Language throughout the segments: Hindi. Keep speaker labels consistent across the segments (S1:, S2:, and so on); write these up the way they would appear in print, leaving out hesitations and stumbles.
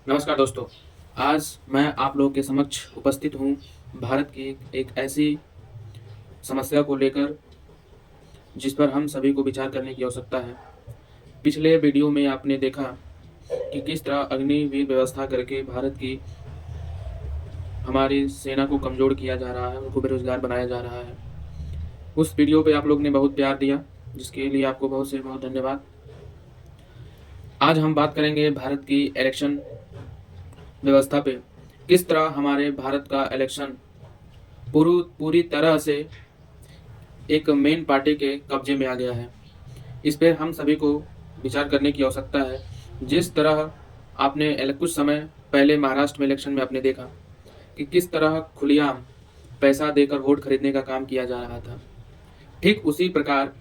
S1: नमस्कार दोस्तों। आज मैं आप लोगों के समक्ष उपस्थित हूँ भारत की एक ऐसी समस्या को लेकर जिस पर हम सभी को विचार करने की आवश्यकता है। पिछले वीडियो में आपने देखा कि किस तरह अग्निवीर व्यवस्था करके भारत की हमारी सेना को कमज़ोर किया जा रहा है, उनको बेरोजगार बनाया जा रहा है। उस वीडियो पे आप लोग ने बहुत प्यार दिया, जिसके लिए आपको बहुत से बहुत धन्यवाद। आज हम बात करेंगे भारत की इलेक्शन व्यवस्था पे, किस तरह हमारे भारत का इलेक्शन पूरी तरह से एक मेन पार्टी के कब्जे में आ गया है। इस पर हम सभी को विचार करने की आवश्यकता है। जिस तरह आपने कुछ समय पहले महाराष्ट्र में इलेक्शन में आपने देखा कि किस तरह खुलेआम पैसा देकर वोट खरीदने का काम किया जा रहा था, ठीक उसी प्रकार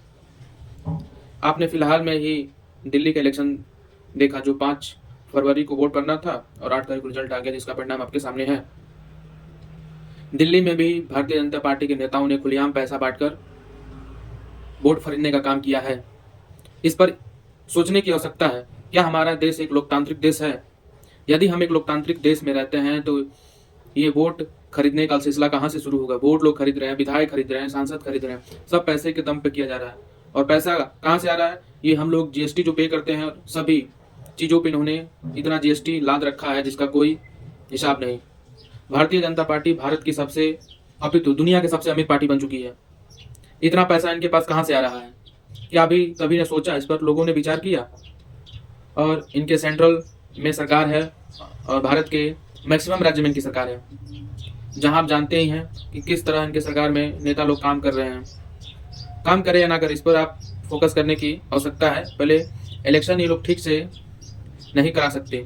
S1: आपने फिलहाल में ही दिल्ली का इलेक्शन देखा, जो 5 फरवरी को वोट पड़ना था और 8 तारीख को रिजल्ट आ गया, जिसका परिणाम आपके सामने है। दिल्ली में भी भारतीय जनता पार्टी के नेताओं ने खुलेआम पैसा बांटकर वोट खरीदने का काम किया है। इस पर सोचने की आवश्यकता है, क्या हमारा देश एक लोकतांत्रिक देश है? यदि हम एक लोकतांत्रिक देश में रहते हैं तो ये वोट खरीदने का सिलसिला कहाँ से शुरू होगा? वोट लोग खरीद रहे हैं, विधायक खरीद रहे हैं, सांसद खरीद रहे हैं, सब पैसे के दम पे किया जा रहा है। और पैसा कहाँ से आ रहा है? ये हम लोग जीएसटी जो पे करते हैं, सभी चीज़ों पे इन्होंने इतना जीएसटी लाद रखा है जिसका कोई हिसाब नहीं। भारतीय जनता पार्टी भारत की सबसे अपितु दुनिया की सबसे अमीर पार्टी बन चुकी है। इतना पैसा इनके पास कहाँ से आ रहा है? क्या अभी कभी ने सोचा? इस पर लोगों ने विचार किया? और इनके सेंट्रल में सरकार है और भारत के मैक्सिमम राज्य में इनकी सरकार है, जहां आप जानते ही हैं कि किस तरह इनके सरकार में नेता लोग काम कर रहे हैं। काम करे या ना करे, इस पर आप फोकस करने की आवश्यकता है। पहले इलेक्शन ये लोग ठीक से नहीं करा सकते,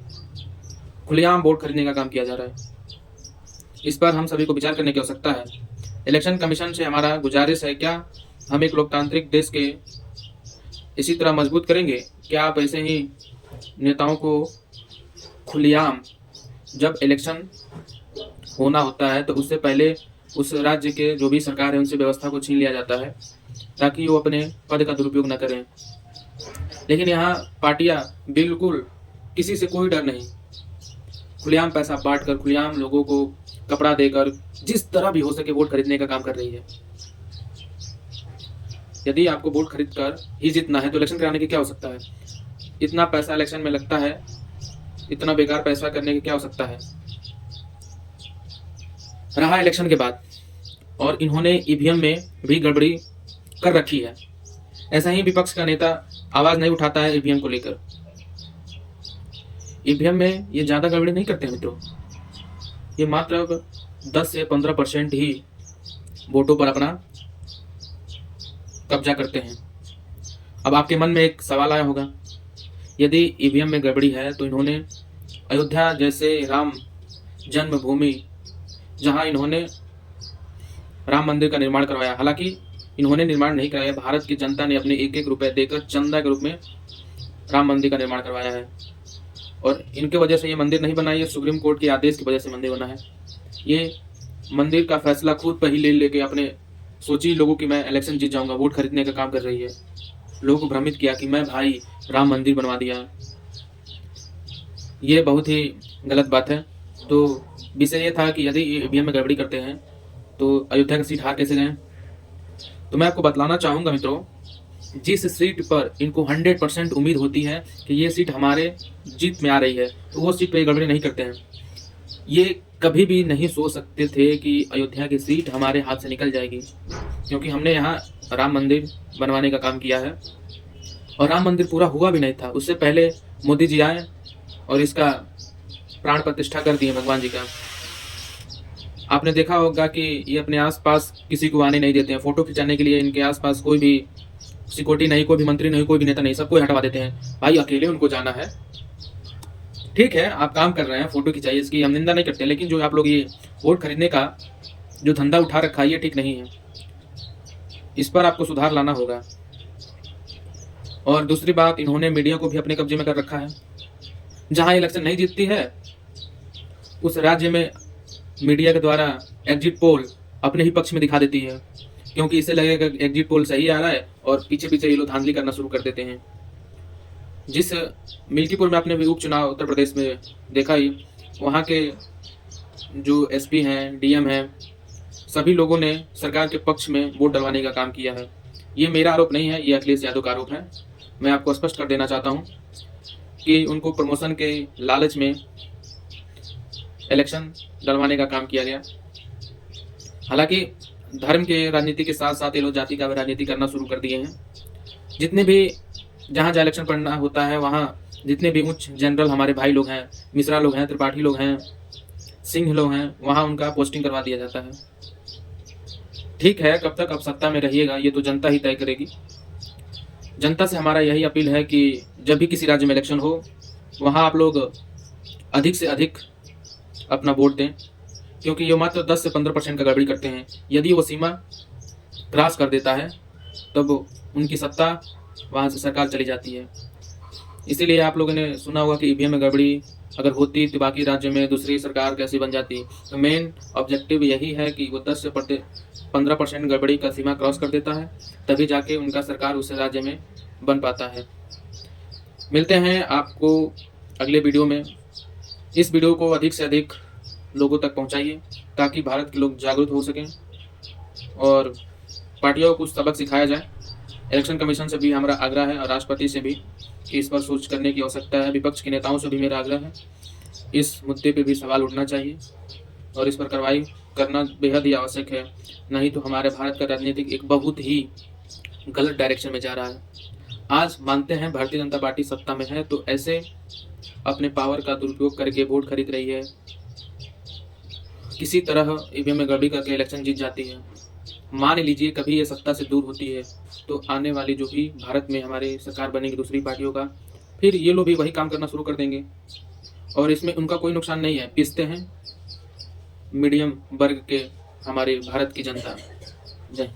S1: खुलेआम वोट खरीदने का काम किया जा रहा है। इस पर हम सभी को विचार करने की आवश्यकता है। इलेक्शन कमीशन से हमारा गुजारिश है, क्या हम एक लोकतांत्रिक देश के इसी तरह मजबूत करेंगे? क्या आप ऐसे ही नेताओं को खुलेआम जब इलेक्शन होना होता है तो उससे पहले उस राज्य के जो भी सरकार है उनसे व्यवस्था को छीन लिया जाता है ताकि वो अपने पद का दुरुपयोग न करें? लेकिन यहाँ पार्टियां बिल्कुल किसी से कोई डर नहीं, खुलेआम पैसा बांट कर, खुलेआम लोगों को कपड़ा देकर, जिस तरह भी हो सके वोट खरीदने का काम कर रही है। यदि आपको वोट खरीद कर ही जीतना है तो इलेक्शन कराने की क्या आवश्यकता है? इतना पैसा इलेक्शन में लगता है, इतना बेकार पैसा करने की क्या आवश्यकता है? रहा इलेक्शन के बाद, और इन्होंने ईवीएम में भी गड़बड़ी कर रखी है। ऐसा ही विपक्ष का नेता आवाज नहीं उठाता है ईवीएम को लेकर। ईवीएम में ये ज्यादा गड़बड़ी नहीं करते हैं मित्रों, ये मात्र 10 से 15% ही वोटों पर अपना कब्जा करते हैं। अब आपके मन में एक सवाल आया होगा, यदि ईवीएम में गड़बड़ी है तो इन्होंने अयोध्या जैसे राम जन्मभूमि, जहां इन्होंने राम मंदिर का निर्माण करवाया, हालांकि इन्होंने निर्माण नहीं कराया, भारत की जनता ने अपने एक एक रुपए देकर चंदा के रूप में राम मंदिर का निर्माण करवाया है। और इनके वजह से ये मंदिर नहीं बना, ये सुप्रीम कोर्ट के आदेश की वजह से मंदिर बना है। ये मंदिर का फैसला खुद पर ही ले लेके अपने सोची लोगों की मैं इलेक्शन जीत जाऊंगा, वोट खरीदने का काम कर रही है। लोगों को भ्रमित किया कि मैं भाई राम मंदिर बनवा दिया। ये बहुत ही गलत बात है। तो विषय ये था कि यदि ईवीएम में गड़बड़ी करते हैं तो अयोध्या की सीट हार कैसे गए? तो मैं आपको बतलाना चाहूंगा मित्रों, जिस सीट पर इनको 100% उम्मीद होती है कि ये सीट हमारे जीत में आ रही है, तो वो सीट पे गड़बड़ी नहीं करते हैं। ये कभी भी नहीं सोच सकते थे कि अयोध्या की सीट हमारे हाथ से निकल जाएगी, क्योंकि हमने यहाँ राम मंदिर बनवाने का काम किया है और राम मंदिर पूरा हुआ भी नहीं था। उससे पहले मोदी जी आए और इसका प्राण प्रतिष्ठा कर दिए भगवान जी का। आपने देखा होगा कि ये अपने आसपास किसी को आने नहीं देते हैं, फोटो खिंचाने के लिए इनके आसपास कोई भी सिक्योरिटी नहीं, कोई भी मंत्री नहीं, कोई भी नेता नहीं, सबको हटवा देते हैं। भाई अकेले उनको जाना है, ठीक है आप काम कर रहे हैं, फोटो खिंचाइए, इसकी हम निंदा नहीं करते, लेकिन जो आप लोग ये वोट खरीदने का जो धंधा उठा रखा है ये ठीक नहीं है। इस पर आपको सुधार लाना होगा। और दूसरी बात, इन्होंने मीडिया को भी अपने कब्जे में कर रखा है। जहां इलेक्शन नहीं जीतती है उस राज्य में मीडिया के द्वारा एग्जिट पोल अपने ही पक्ष में दिखा देती है, क्योंकि इससे लगेगा एग्जिट पोल सही आ रहा है और पीछे पीछे ये लोग धांधली करना शुरू कर देते हैं। जिस मिल्कीपुर में आपने भी उपचुनाव उत्तर प्रदेश में देखा ही, वहाँ के जो एसपी हैं, डीएम हैं, सभी लोगों ने सरकार के पक्ष में वोट डलवाने का काम किया है। ये मेरा आरोप नहीं है, ये अखिलेश यादव का आरोप है। मैं आपको स्पष्ट कर देना चाहता हूँ कि उनको प्रमोशन के लालच में इलेक्शन डलवाने का काम किया गया। हालांकि धर्म के राजनीति के साथ साथ ये लोग जाति का भी राजनीति करना शुरू कर दिए हैं। जितने भी जहाँ जहाँ इलेक्शन पड़ना होता है, वहाँ जितने भी उच्च जनरल हमारे भाई लोग हैं, मिश्रा लोग हैं, त्रिपाठी लोग हैं, सिंह लोग हैं, वहाँ उनका पोस्टिंग करवा दिया जाता है। ठीक है, कब तक आप सत्ता में रहिएगा ये तो जनता ही तय करेगी। जनता से हमारा यही अपील है कि जब भी किसी राज्य में इलेक्शन हो, वहाँ आप लोग अधिक से अधिक अपना वोट दें, क्योंकि ये मात्र 10 से 15% का गड़बड़ी करते हैं। यदि वो सीमा क्रॉस कर देता है तब उनकी सत्ता वहाँ से सरकार चली जाती है। इसीलिए आप लोगों ने सुना होगा कि ईवीएम में गड़बड़ी अगर होती तो बाकी राज्यों में दूसरी सरकार कैसे बन जाती। तो मेन ऑब्जेक्टिव यही है कि वो 10 से 15% गड़बड़ी का सीमा क्रॉस कर देता है, तभी जाके उनका सरकार उस राज्य में बन पाता है। मिलते हैं आपको अगले वीडियो में। इस वीडियो को अधिक से अधिक लोगों तक पहुंचाइए ताकि भारत के लोग जागरूक हो सकें और पार्टियों को कुछ सबक सिखाया जाए। इलेक्शन कमीशन से भी हमारा आग्रह है और राष्ट्रपति से भी कि इस पर सोच करने की आवश्यकता है। विपक्ष के नेताओं से भी मेरा आग्रह है, इस मुद्दे पे भी सवाल उठना चाहिए और इस पर कार्रवाई करना बेहद ही आवश्यक है। नहीं तो हमारे भारत का राजनीतिक एक बहुत ही गलत डायरेक्शन में जा रहा है। आज मानते हैं भारतीय जनता पार्टी सत्ता में है तो ऐसे अपने पावर का दुरुपयोग करके वोट खरीद रही है, किसी तरह ईवीएम में गड़बड़ी करके इलेक्शन जीत जाती है। मान लीजिए कभी ये सत्ता से दूर होती है तो आने वाली जो भी भारत में हमारे सरकार बनेगी दूसरी पार्टियों का, फिर ये लोग भी वही काम करना शुरू कर देंगे और इसमें उनका कोई नुकसान नहीं है। पिसते हैं मीडियम वर्ग के हमारे भारत की जनता। जय